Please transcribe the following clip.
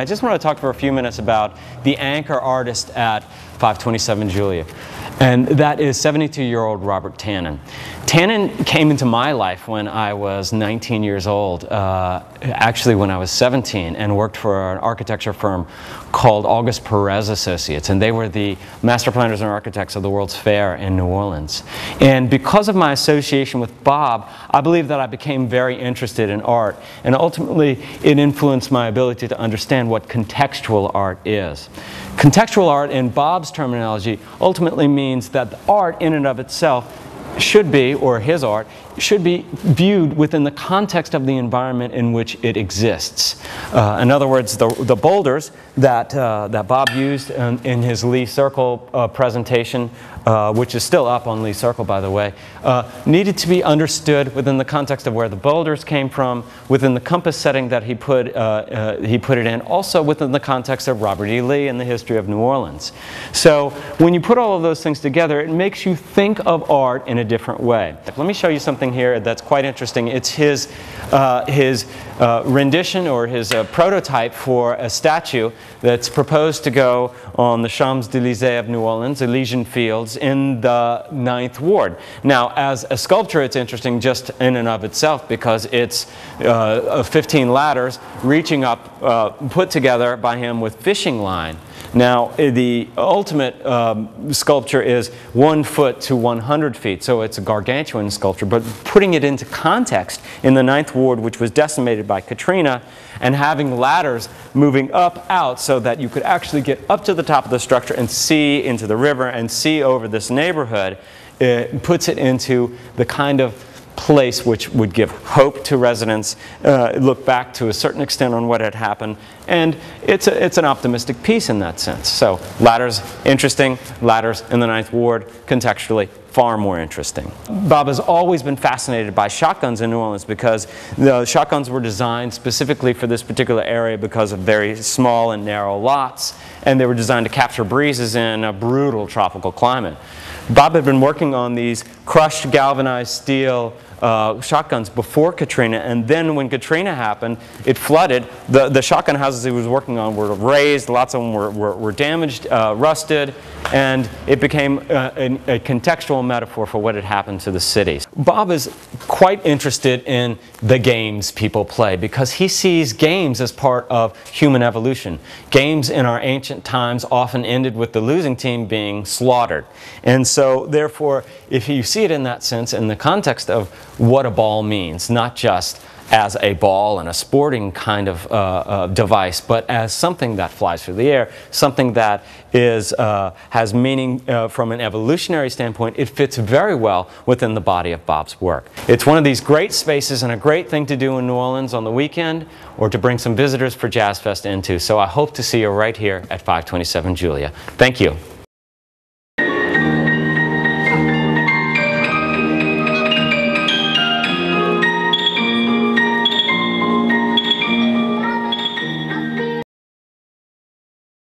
just want to talk for a few minutes about the anchor artist at 527 Julia, and that is 72-year-old Robert Tannen. Tannen came into my life when I was 19 years old, actually when I was 17, and worked for an architecture firm called August Perez Associates, and they were the master planners and architects of the World's Fair in New Orleans. And because of my association with Bob, I believe that I became very interested in art, and ultimately it influenced my ability to understand what contextual art is. Contextual art, in Bob's terminology, ultimately means that the art in and of itself should be, or his art, should be viewed within the context of the environment in which it exists. In other words, the boulders that Bob used in his Lee Circle presentation, which is still up on Lee Circle, by the way, needed to be understood within the context of where the boulders came from, within the compass setting that he put it in, also within the context of Robert E. Lee and the history of New Orleans. So when you put all of those things together, it makes you think of art in a different way. Let me show you something here that's quite interesting. It's his rendition, or his prototype for a statue that's proposed to go on the Champs-Élysées of New Orleans, Elysian Fields, in the 9th Ward. Now, as a sculpture, it's interesting just in and of itself because it's 15 ladders reaching up, put together by him with fishing line. Now, the ultimate sculpture is 1 foot to 100 feet, so it's a gargantuan sculpture, but putting it into context in the 9th Ward, which was decimated by Katrina, and having ladders moving up out so that you could actually get up to the top of the structure and see into the river and see over this neighborhood, it puts it into the kind of place which would give hope to residents, look back to a certain extent on what had happened, and it's an optimistic piece in that sense. So ladders, interesting. Ladders in the 9th Ward, contextually far more interesting. Bob has always been fascinated by shotguns in New Orleans because the shotguns were designed specifically for this particular area because of very small and narrow lots, and they were designed to capture breezes in a brutal tropical climate. Bob had been working on these crushed galvanized steel shotguns before Katrina, and then when Katrina happened, it flooded. The shotgun houses he was working on were razed, lots of them were damaged, rusted, and it became a contextual metaphor for what had happened to the cities. Bob is quite interested in the games people play because he sees games as part of human evolution. Games in our ancient times often ended with the losing team being slaughtered. And so, therefore, if you see it in that sense, in the context of what a ball means, not just as a ball and a sporting kind of device, but as something that flies through the air, something that is, has meaning from an evolutionary standpoint, it fits very well within the body of Bob's work. It's one of these great spaces and a great thing to do in New Orleans on the weekend, or to bring some visitors for Jazz Fest into. So I hope to see you right here at 527 Julia. Thank you.